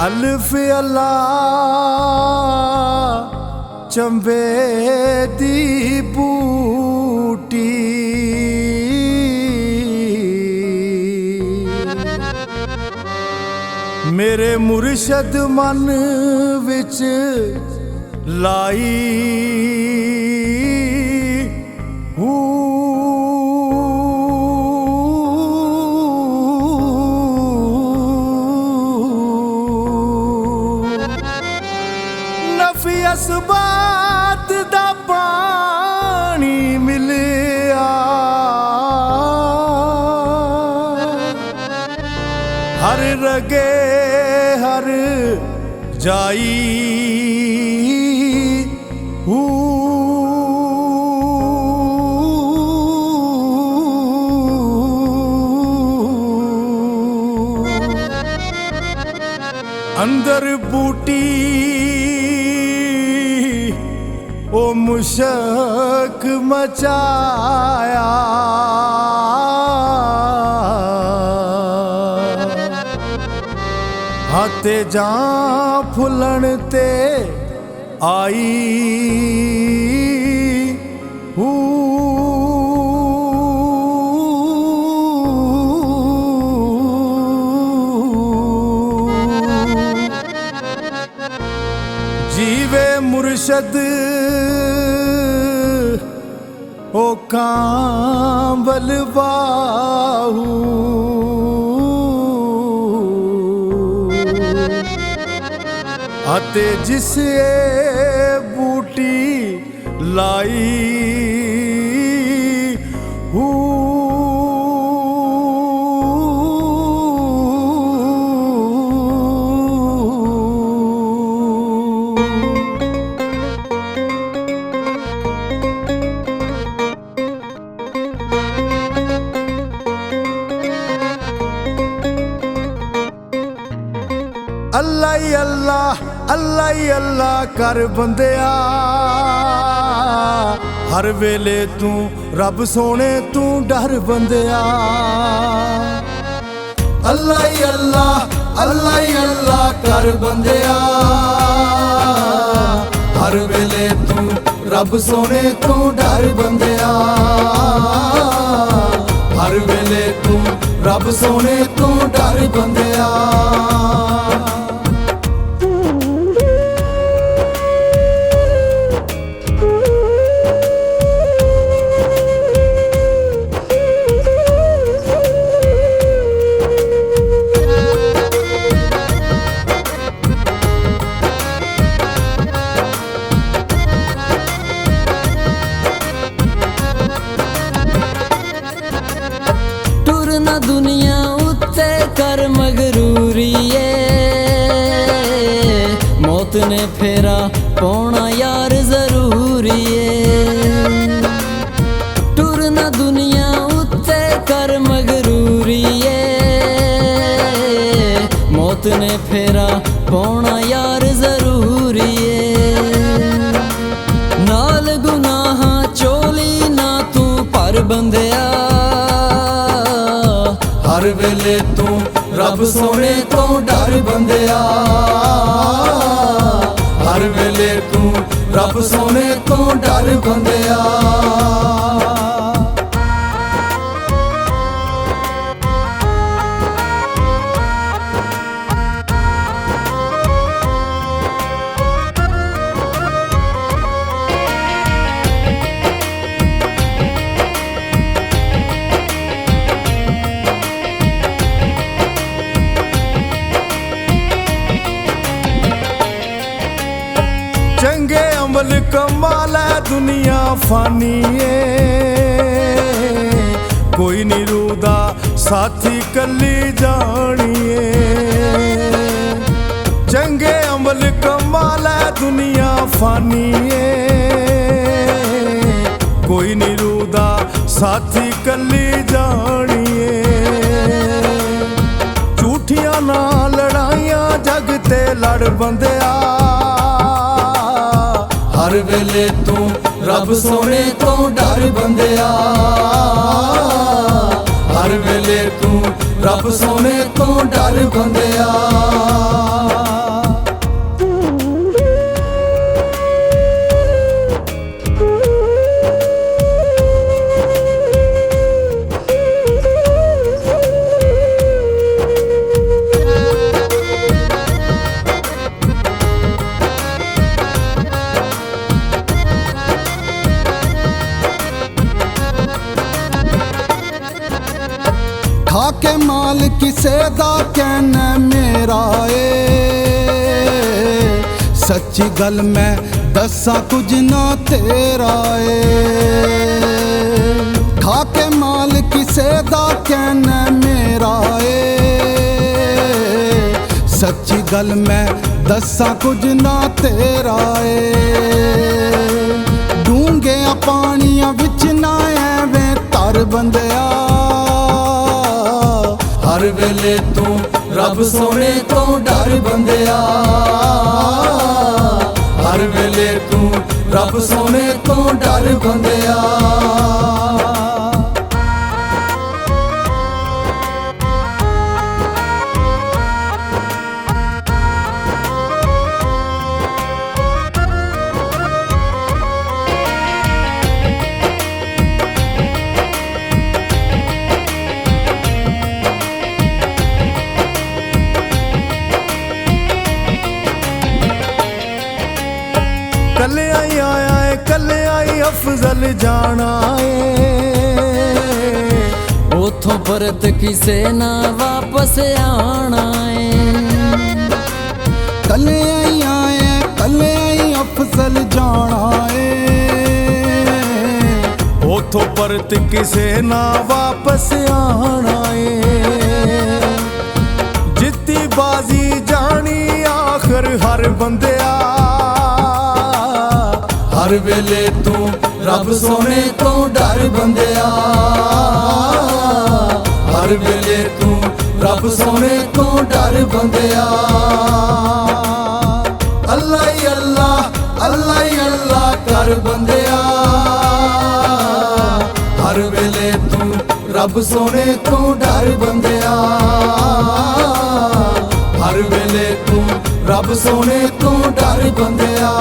अल्फ अल्लाह चंबे दी बूटी मेरे मुर्शद मन विच लाई असबात दा पानी मिलिया हर रगे हर जाई अंदर बूटी ओ मुशक मचाया हाथे जा फुलन ते आई जीवे मुर्शद ओ कांबल बाहू आते जिसे बूटी लाई अल्लाह ही अल्लाह अल्लाह ही अल्लाह कर बंदिया हर वेले तू रब सोने तू डर बंदिया अल्लाह ही अल्लाह कर बंदिया हर वेले तू रब सोने तू डर बंदिया हर वेले तू रब सोने तू डर बंदिया दुनिया उत्ते कर मगरूरीए मौत ने फेरा पौना यार जरूरीए टुरना दुनिया उत्ते कर मगरूरीए मौत ने फेरा पौना यार जरूरीए नाल गुनाह चोली ना तू पर बंदिया हर वेले तू रब सोने तो डर बंदिया हर वेले तू रब सोने तो डर बंदिया चंगे अमल कमाल है दुनिया फानी है कोई नहीं रूदा साथी कली जानिए चंगे अमल कमाल है दुनिया फानी है कोई नहीं रूदा साथी कली जानिए झूठियां ना लड़ाइयां जग ते लड़ बंदिया हर वेले तू रब सोने तो डर बंदिया, हर वेले तू रब सोने तो डर बंदिया। खाके माल किसे दा कहना मेरा ए, सच्ची गल मैं दसा कुछ ना तेरा ए। खाके माल किसे दा कहना मेरा ए, सच्ची गल मैं दसा कुछ ना तेरा ए। डूंगे पानिया विच ना एवें तर बंदिया, हर वेले तू रब सोने तो डर बंदिया, हर वेले तू रब सोने तो डर बंदिया। कले आई आया है कले आई अफजल जाना है, उथों परत किसे ना वापस आना है। कले आई आए कले आई अफजल जाना है, उथों परत किसे ना वापस आना है। जित्ती बाजी जानी आखिर हर बंदिया, हर वेले तू रब सोने तो डर बंदिया, हर वेले तू रब सोने तो डर बंदिया। अल्लाह ही अल्लाह अल्लाह ही अल्लाह कर बंदिया, हर वेले तू रब सोने तो डर बंदिया, हर वेले तू रब सोने तो डर बंदिया।